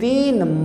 3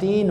3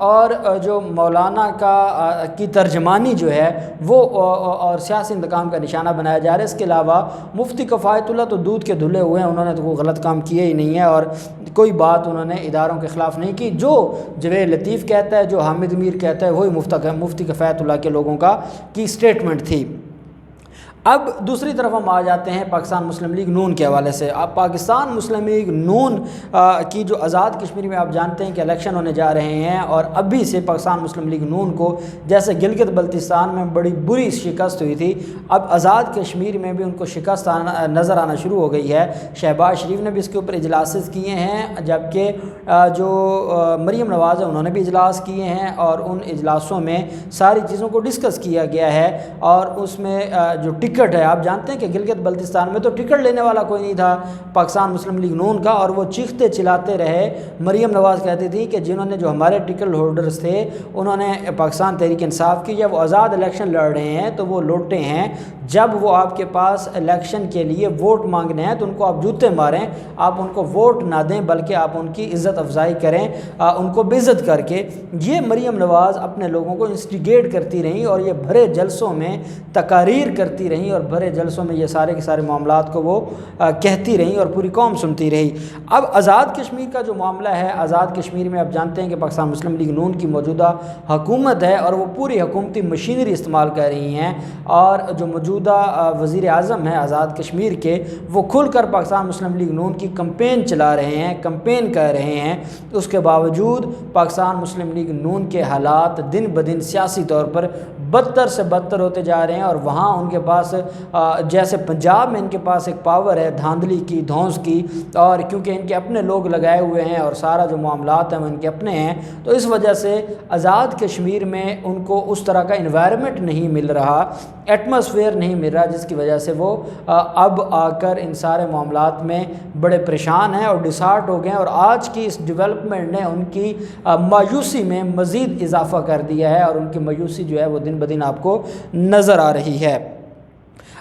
اور جو مولانا کی ترجمانی جو ہے وہ اور سیاسی انتقام کا نشانہ بنایا جا رہا ہے۔ اس کے علاوہ مفتی کفایت اللہ تو دودھ کے دھلے ہوئے ہیں، انہوں نے تو کوئی غلط کام کیا ہی نہیں ہے اور کوئی بات انہوں نے اداروں کے خلاف نہیں کی۔ جو جوید لطیف کہتا ہے، جو حامد میر کہتا ہے، وہی مفتی کفایت اللہ کے لوگوں کی سٹیٹمنٹ تھی۔ اب دوسری طرف ہم آ جاتے ہیں پاکستان مسلم لیگ نون کے حوالے سے۔ اب پاکستان مسلم لیگ نون کی جو آزاد کشمیر میں آپ جانتے ہیں کہ الیکشن ہونے جا رہے ہیں، اور ابھی سے پاکستان مسلم لیگ نون کو جیسے گلگت بلتستان میں بڑی بری شکست ہوئی تھی، اب آزاد کشمیر میں بھی ان کو شکست نظر آنا شروع ہو گئی ہے۔ شہباز شریف نے بھی اس کے اوپر اجلاسات کیے ہیں، جبکہ جو مریم نواز ہے انہوں نے بھی اجلاس کیے ہیں، اور ان اجلاسوں میں ساری چیزوں کو ڈسکس کیا گیا ہے۔ اور اس میں جو ٹکٹ ہے، آپ جانتے ہیں کہ گلگت بلتستان میں تو ٹکٹ لینے والا کوئی نہیں تھا پاکستان مسلم لیگ نون کا، اور وہ چیختے چلاتے رہے۔ مریم نواز کہتی تھی کہ جنہوں نے جو ہمارے ٹکٹ ہولڈرز تھے انہوں نے پاکستان تحریک انصاف کی، جب وہ آزاد الیکشن لڑ رہے ہیں تو وہ لوٹے ہیں، جب وہ آپ کے پاس الیکشن کے لیے ووٹ مانگنے ہیں تو ان کو آپ جوتے ماریں، آپ ان کو ووٹ نہ دیں بلکہ آپ ان کی عزت افزائی کریں، ان کو بے عزت کر کے۔ یہ مریم نواز اپنے لوگوں کو انسٹیگیٹ کرتی رہیں، اور یہ بھرے جلسوں میں تقاریر کرتی رہیں، اور بھرے جلسوں میں یہ سارے کے سارے معاملات کو وہ کہتی رہیں، اور پوری قوم سنتی رہی۔ اب آزاد کشمیر کا جو معاملہ ہے، آزاد کشمیر میں آپ جانتے ہیں کہ پاکستان مسلم لیگ نون کی موجودہ حکومت ہے، اور وہ پوری حکومتی مشینری استعمال کر رہی ہیں، اور جو موجودہ وزیر اعظم ہیں آزاد کشمیر کے، وہ کھل کر پاکستان مسلم لیگ نون کی کمپین چلا رہے ہیں، کمپین کر رہے ہیں۔ اس کے باوجود پاکستان مسلم لیگ نون کے حالات دن بدن سیاسی طور پر بدتر سے بدتر ہوتے جا رہے ہیں، اور وہاں ان کے پاس جیسے پنجاب میں ان کے پاس ایک پاور ہے دھاندلی کی، دھونس کی، اور کیونکہ ان کے اپنے لوگ لگائے ہوئے ہیں اور سارا جو معاملات ہیں وہ ان کے اپنے ہیں، تو اس وجہ سے آزاد کشمیر میں ان کو اس طرح کا انوائرمنٹ نہیں مل رہا، ایٹماسفیئر نہیں مل رہا، جس کی وجہ سے وہ اب آ کر ان سارے معاملات میں بڑے پریشان ہیں اور ڈسہارٹ ہو گئے ہیں، اور آج کی اس ڈیولپمنٹ نے ان کی مایوسی میں مزید اضافہ کر دیا ہے، اور ان کی مایوسی جو ہے وہ دن بدن آپ کو نظر آ رہی ہے۔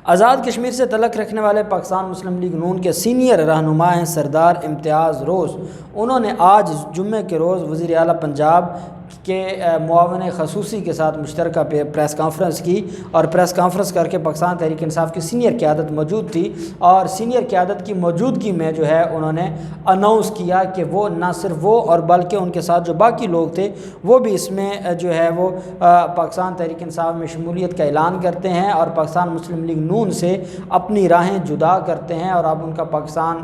آزاد کشمیر سے تعلق رکھنے والے پاکستان مسلم لیگ نون کے سینئر رہنما ہیں سردار امتیاز روز، انہوں نے آج جمعے کے روز وزیر اعلیٰ پنجاب کے معاون خصوصی کے ساتھ مشترکہ پریس کانفرنس کی، اور پریس کانفرنس کر کے پاکستان تحریک انصاف کی سینئر قیادت موجود تھی، اور سینئر قیادت کی موجودگی میں جو ہے انہوں نے اناؤنس کیا کہ وہ نہ صرف وہ اور بلکہ ان کے ساتھ جو باقی لوگ تھے وہ بھی اس میں جو ہے وہ پاکستان تحریک انصاف میں شمولیت کا اعلان کرتے ہیں، اور پاکستان مسلم لیگ نون سے اپنی راہیں جدا کرتے ہیں، اور اب ان کا پاکستان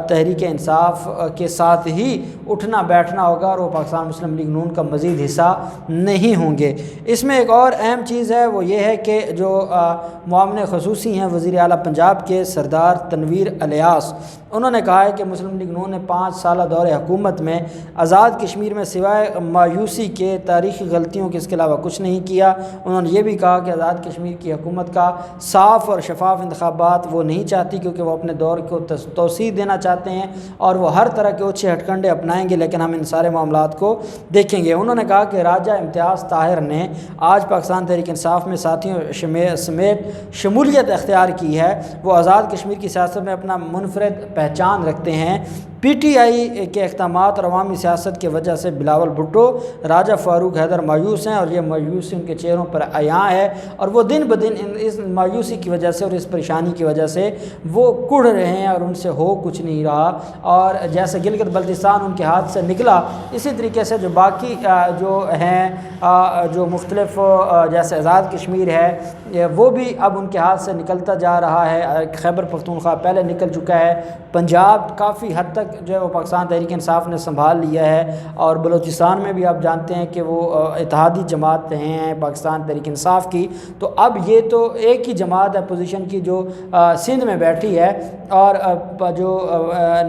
تحریک انصاف کے ساتھ ہی اٹھنا بیٹھنا ہوگا، اور وہ پاکستان مسلم لیگ نون کا مزید حصہ نہیں ہوں گے۔ اس میں ایک اور اہم چیز ہے، وہ یہ ہے کہ جو معاون خصوصی ہیں وزیر اعلیٰ پنجاب کے سردار تنویر الیاس، انہوں نے کہا ہے کہ مسلم لیگ نون نے 5 سالہ دور حکومت میں آزاد کشمیر میں سوائے مایوسی کے تاریخی غلطیوں کے اس کے علاوہ کچھ نہیں کیا۔ انہوں نے یہ بھی کہا کہ آزاد کشمیر کی حکومت کا صاف اور شفاف انتخابات وہ نہیں چاہتی، کیونکہ وہ اپنے دور کو توسیع دینا چاہتے ہیں، اور وہ ہر طرح کے اچھے ہتھ کنڈے اپنائیں گے، لیکن ہم ان سارے معاملات کو دیکھیں گے۔ انہوں نے کہا کہ راجہ امتیاز طاہر نے آج پاکستان تحریک انصاف میں ساتھیوں سمیت شمولیت اختیار کی ہے، وہ آزاد کشمیر کی سیاست میں اپنا منفرد پہچان رکھتے ہیں۔ پی ٹی آئی کے اقدامات اور عوامی سیاست کی وجہ سے بلاول بھٹو، راجہ فاروق حیدر مایوس ہیں، اور یہ مایوسی ان کے چہروں پر عیاں ہے، اور وہ دن بدن اس مایوسی کی وجہ سے اور اس پریشانی کی وجہ سے وہ کڑھ رہے ہیں، اور ان سے ہو کچھ نہیں رہا۔ اور جیسے گلگت بلتستان ان کے ہاتھ سے نکلا، اسی طریقے سے جو باقی جو ہیں جو مختلف جیسے آزاد کشمیر ہے وہ بھی اب ان کے ہاتھ سے نکلتا جا رہا ہے۔ خیبر پختونخوا پہلے نکل چکا ہے، پنجاب کافی حد تک جو ہے وہ پاکستان تحریک انصاف نے سنبھال لیا ہے، اور بلوچستان میں بھی آپ جانتے ہیں کہ وہ اتحادی جماعت ہیں پاکستان تحریک انصاف کی، تو اب یہ تو ایک ہی جماعت اپوزیشن کی جو سندھ میں بیٹھی ہے، اور جو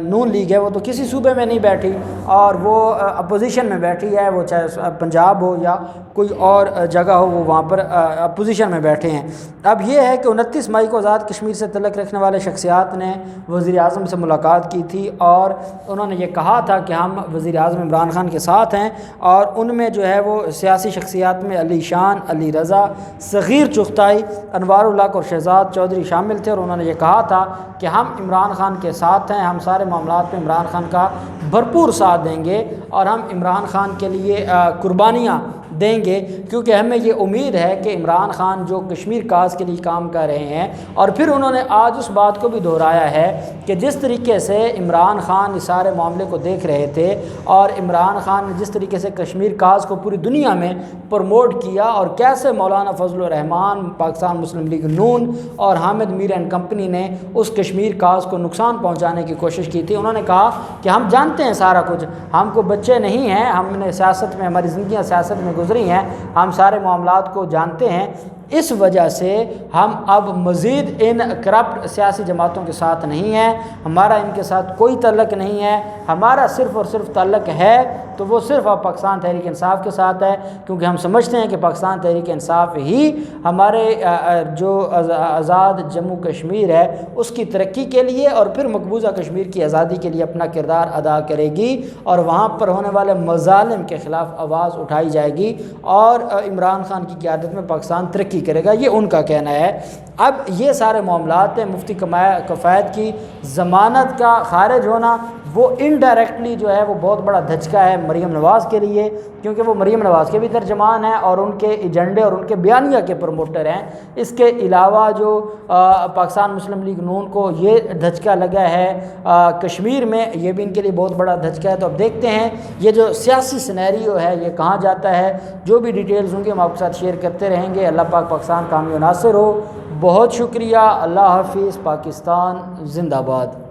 نون لیگ ہے وہ تو کسی صوبے میں نہیں بیٹھی، اور وہ اپوزیشن میں بیٹھی ہے، وہ چاہے پنجاب ہو یا کوئی اور جگہ ہو، وہ وہاں پر اپوزیشن میں بیٹھے ہیں۔ اب یہ ہے کہ 29 مئی کو آزاد کشمیر سے تعلق رکھنے والے شخصیات نے وزیر اعظم سے ملاقات کی تھی، اور انہوں نے یہ کہا تھا کہ ہم وزیر اعظم عمران خان کے ساتھ ہیں، اور ان میں جو ہے وہ سیاسی شخصیات میں علی شان، علی رضا، صغیر چغتائی، انوار الحق اور شہزاد چودھری شامل تھے، اور انہوں نے یہ کہا تھا کہ ہم عمران خان کے ساتھ ہیں، ہم سارے معاملات میں عمران خان کا بھرپور ساتھ دیں گے، اور ہم عمران خان کے لیے قربانیاں دیں گے، کیونکہ ہمیں یہ امید ہے کہ عمران خان جو کشمیر کاز کے لیے کام کر رہے ہیں، اور پھر انہوں نے آج اس بات کو بھی دہرایا ہے کہ جس طریقے سے عمران خان اس سارے معاملے کو دیکھ رہے تھے، اور عمران خان نے جس طریقے سے کشمیر کاز کو پوری دنیا میں پروموٹ کیا، اور کیسے مولانا فضل الرحمان، پاکستان مسلم لیگ نون اور حامد میر اینڈ کمپنی نے اس کشمیر کاز کو نقصان پہنچانے کی کوشش کی تھی، انہوں نے کہا کہ ہم جانتے ہیں سارا کچھ، ہم کو بچے نہیں ہیں، ہم نے سیاست میں، ہماری زندگیاں سیاست میں گزری ہیں، ہم سارے معاملات کو جانتے ہیں، اس وجہ سے ہم اب مزید ان کرپٹ سیاسی جماعتوں کے ساتھ نہیں ہیں، ہمارا ان کے ساتھ کوئی تعلق نہیں ہے، ہمارا صرف اور صرف تعلق ہے تو وہ صرف اب پاکستان تحریک انصاف کے ساتھ ہے، کیونکہ ہم سمجھتے ہیں کہ پاکستان تحریک انصاف ہی ہمارے جو آزاد جموں کشمیر ہے اس کی ترقی کے لیے اور پھر مقبوضہ کشمیر کی آزادی کے لیے اپنا کردار ادا کرے گی، اور وہاں پر ہونے والے مظالم کے خلاف آواز اٹھائی جائے گی، اور عمران خان کی قیادت میں پاکستان ترقی کرے گا، یہ ان کا کہنا ہے۔ اب یہ سارے معاملات ہیں، مفتی کفایت کی ضمانت کا خارج ہونا وہ انڈائریکٹلی جو ہے وہ بہت بڑا دھچکا ہے مریم نواز کے لیے، کیونکہ وہ مریم نواز کے بھی ترجمان ہیں اور ان کے ایجنڈے اور ان کے بیانیہ کے پروموٹر ہیں۔ اس کے علاوہ جو پاکستان مسلم لیگ نون کو یہ دھچکا لگا ہے کشمیر میں، یہ بھی ان کے لیے بہت بڑا دھچکا ہے۔ تو اب دیکھتے ہیں یہ جو سیاسی سینیریو ہے یہ کہاں جاتا ہے، جو بھی ڈیٹیلز ہوں گے ہم آپ کے ساتھ شیئر کرتے رہیں گے۔ اللہ پاک پاکستان کامیاب ناصر ہو۔ بہت شکریہ، اللہ حافظ، پاکستان زندہ باد۔